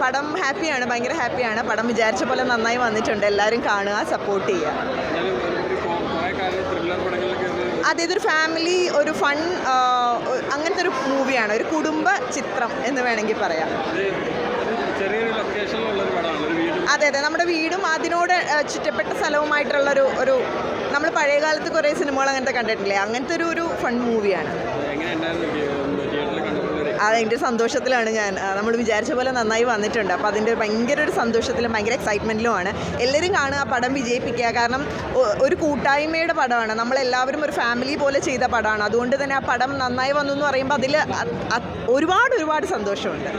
പടം ഹാപ്പിയാണ്, ഭയങ്കര ഹാപ്പിയാണ്. പടം വിചാരിച്ച പോലെ നന്നായി വന്നിട്ടുണ്ട്. എല്ലാവരും കാണുക, സപ്പോർട്ട് ചെയ്യുക. അതെ, ഇതൊരു ഫാമിലി, ഒരു ഫൺ, അങ്ങനത്തെ ഒരു മൂവിയാണ്, ഒരു കുടുംബ ചിത്രം എന്ന് വേണമെങ്കിൽ പറയാം. അതെ, നമ്മുടെ വീടും അതിനോട് ചുറ്റപ്പെട്ട സ്ഥലവുമായിട്ടുള്ളൊരു നമ്മൾ പഴയ കാലത്ത് കുറേ സിനിമകൾ അങ്ങനത്തെ കണ്ടിട്ടില്ലേ, അങ്ങനത്തെ ഒരു ഫൺ മൂവിയാണ്. അതിൻ്റെ സന്തോഷത്തിലാണ് നമ്മൾ വിചാരിച്ച പോലെ നന്നായി വന്നിട്ടുണ്ട്. അപ്പോൾ അതിൻ്റെ ഭയങ്കര ഒരു സന്തോഷത്തിലും ഭയങ്കര എക്സൈറ്റ്മെൻറ്റിലുമാണ്. എല്ലാവരും കാണുക, പടം വിജയിപ്പിക്കുക. കാരണം ഒരു കൂട്ടായ്മയുടെ പടമാണ്, നമ്മളെല്ലാവരും ഒരു ഫാമിലി പോലെ ചെയ്ത പടമാണ്. അതുകൊണ്ട് തന്നെ ആ പടം നന്നായി വന്നു എന്ന് പറയുമ്പോൾ അതിൽ ഒരുപാട് സന്തോഷമുണ്ട്.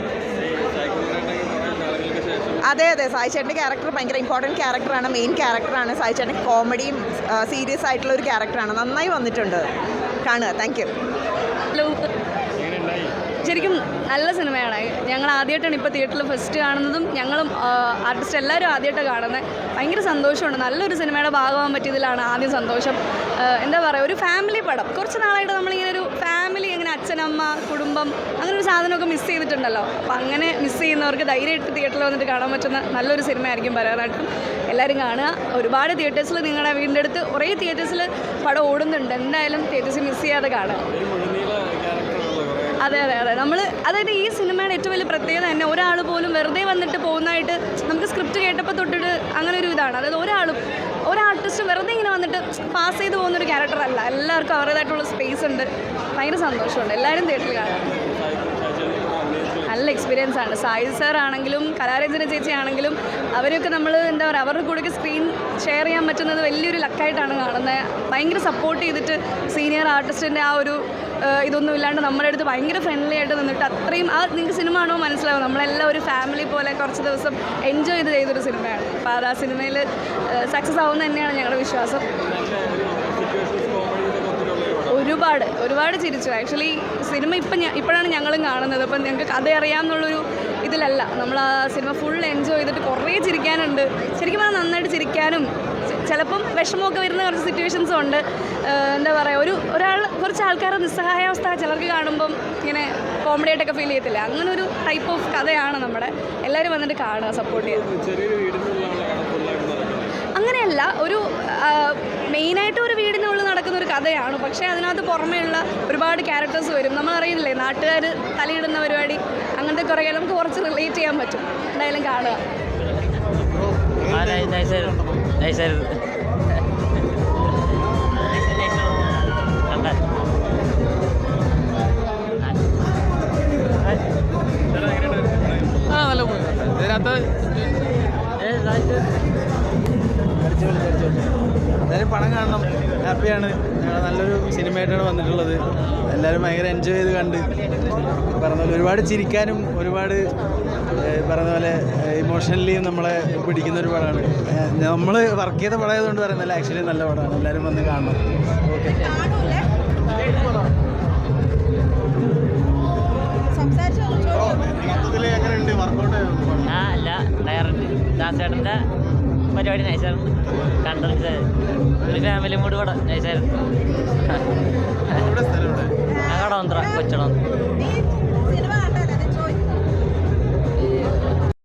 അതെ, സായി ചേട്ടൻ്റെ ക്യാരക്ടർ ഭയങ്കര ഇമ്പോർട്ടൻറ്റ് ക്യാരക്ടറാണ്, മെയിൻ ക്യാരക്ടറാണ്. സായി ചേട്ടൻ കോമഡിയും സീരിയസ് ആയിട്ടുള്ള ഒരു ക്യാരക്ടറാണ്. നന്നായി വന്നിട്ടുണ്ട്, കാണുക. Thank you. ശരിക്കും നല്ല സിനിമയാണ്. ഞങ്ങൾ ആദ്യമായിട്ടാണ് ഇപ്പോൾ തിയേറ്ററിൽ ഫസ്റ്റ് കാണുന്നതും. ഞങ്ങളും ആർട്ടിസ്റ്റ് എല്ലാവരും ആദ്യമായിട്ടാണ് കാണുന്നത്. ഭയങ്കര സന്തോഷമുണ്ട്. നല്ലൊരു സിനിമയുടെ ഭാഗമാകാൻ പറ്റിയതിലാണ് ആദ്യം സന്തോഷം. എന്താ പറയുക, ഒരു ഫാമിലി പടം. കുറച്ച് നാളായിട്ട് നമ്മളിങ്ങനെ ഒരു ഫാമിലി, അങ്ങനെ അച്ഛനമ്മ കുടുംബം അങ്ങനെ ഒരു സാധനമൊക്കെ മിസ് ചെയ്തിട്ടുണ്ടല്ലോ. അപ്പോൾ അങ്ങനെ മിസ് ചെയ്യുന്നവർക്ക് ധൈര്യമായിട്ട് തിയേറ്ററിൽ വന്നിട്ട് കാണാൻ പറ്റുന്ന നല്ലൊരു സിനിമയായിരിക്കും പറയാനായിട്ടും. എല്ലാവരും കാണുക. ഒരുപാട് തിയേറ്റേഴ്സിൽ, നിങ്ങളുടെ വീടിൻ്റെ അടുത്ത് കുറേ തിയേറ്റേഴ്സിൽ പടം ഓടുന്നുണ്ട്. എന്തായാലും തിയേറ്റേഴ്സ് മിസ് ചെയ്യാതെ കാണുക. അതെ, അതായത് ഈ സിനിമയുടെ ഏറ്റവും വലിയ പ്രത്യേകത തന്നെ ഒരാൾ പോലും വെറുതെ വന്നിട്ട് പോകുന്നതായിട്ട് നമുക്ക് സ്ക്രിപ്റ്റ് കേട്ടപ്പോൾ തൊട്ടിട്ട് അങ്ങനെ ഒരു ഇതാണ്. അതായത് ഒരു ആർട്ടിസ്റ്റ് വെറുതെ ഇങ്ങനെ വന്നിട്ട് പാസ് ചെയ്ത് പോകുന്നൊരു ക്യാരക്ടറല്ല. എല്ലാവർക്കും അവരുടേതായിട്ടുള്ള സ്പേസ് ഉണ്ട്. ഭയങ്കര സന്തോഷമുണ്ട്. എല്ലാവരും തിയേറ്ററിൽ കാണാം. നല്ല എക്സ്പീരിയൻസ് ആണ്. സായി സാർ ആണെങ്കിലും കലാരഞ്ജന ചേച്ചി ആണെങ്കിലും അവരൊക്കെ നമ്മൾ എന്താ പറയുക, അവരുടെ കൂടെ സ്ക്രീൻ ഷെയർ ചെയ്യാൻ പറ്റുന്നത് വലിയൊരു ലക്കായിട്ടാണ് കാണുന്നത്. ഭയങ്കര സപ്പോർട്ട് ചെയ്തിട്ട് സീനിയർ ആർട്ടിസ്റ്റിൻ്റെ ആ ഒരു ഇതൊന്നും ഇല്ലാണ്ട് നമ്മുടെ അടുത്ത് ഭയങ്കര ഫ്രണ്ട്ലി ആയിട്ട് നിന്നിട്ട് അത്രയും നിങ്ങൾക്ക് സിനിമ ആണോ മനസ്സിലാവും. നമ്മളെല്ലാം ഒരു ഫാമിലി പോലെ കുറച്ച് ദിവസം എൻജോയ് ചെയ്തൊരു സിനിമയാണ്. അപ്പോൾ അത് ആ സിനിമയിൽ സക്സസ് ആവുമെന്ന് തന്നെയാണ് ഞങ്ങളുടെ വിശ്വാസം. ഒരുപാട് ചിരിച്ചു. ആക്ച്വലി സിനിമ ഇപ്പോഴാണ് ഞങ്ങളും കാണുന്നത്. അപ്പം ഞങ്ങൾക്ക് കഥ അറിയാമെന്നുള്ളൊരു ഇതിലല്ല. നമ്മൾ ആ സിനിമ ഫുൾ എൻജോയ് ചെയ്തിട്ട് കുറേ ചിരിക്കാനുണ്ട്. ശരിക്കും പറഞ്ഞാൽ നന്നായിട്ട് ചിരിക്കാനും ചിലപ്പം വിഷമമൊക്കെ വരുന്ന കുറച്ച് സിറ്റുവേഷൻസും ഉണ്ട്. എന്താ പറയുക, കുറച്ച് ആൾക്കാരുടെ നിസ്സഹായാവസ്ഥ ചിലർക്ക് കാണുമ്പം ഇങ്ങനെ കോമഡി ആയിട്ടൊക്കെ ഫീൽ ചെയ്യത്തില്ല. അങ്ങനെ ഒരു ടൈപ്പ് ഓഫ് കഥയാണ് നമ്മുടെ. എല്ലാവരും വന്നിട്ട് കാണുക, സപ്പോർട്ട് ചെയ്യുക. അങ്ങനെയല്ല, ഒരു മെയിനായിട്ട് ഒരു വീടിനുള്ളിൽ നടക്കുന്ന ഒരു കഥയാണ്. പക്ഷേ അതിനകത്ത് പുറമേയുള്ള ഒരുപാട് ക്യാരക്ടേഴ്സ് വരും. നമ്മളറിയില്ലേ, നാട്ടുകാർ തലയിടുന്ന പരിപാടി, അങ്ങനത്തെ കുറേ നമുക്ക് കുറച്ച് റിലേറ്റ് ചെയ്യാൻ പറ്റും. എന്തായാലും കാണുക. നല്ല പോയി. ഇതിനകത്ത് എല്ലാവരും പടം കാണണം. ഹാപ്പിയാണ്. ഞങ്ങൾ നല്ലൊരു സിനിമയായിട്ടാണ് വന്നിട്ടുള്ളത്. എല്ലാവരും ഭയങ്കര എൻജോയ് ചെയ്ത് കണ്ട് പറഞ്ഞ പോലെ ഒരുപാട് ചിരിക്കാനും ഒരുപാട് പറഞ്ഞ പോലെ ഇമോഷണലിയും നമ്മളെ പിടിക്കുന്ന ഒരു പടമാണ്. നമ്മൾ വർക്ക് ചെയ്ത പടമായതുകൊണ്ട് പറയുന്നില്ല, ആക്ച്വലി നല്ല പടമാണ്. എല്ലാവരും വന്ന് കാണണം. ഓക്കെ. എങ്ങനെയുണ്ട് വർക്കൗട്ട്? അല്ല, ദാസേട്ടൻ്റെ പരിപാടി നൈസായിരുന്നു. കണ്ടിട്ട് ഒരു ഫാമിലി മൂഡ് കൂടെ നൈസായിരുന്നു. കൊച്ചടം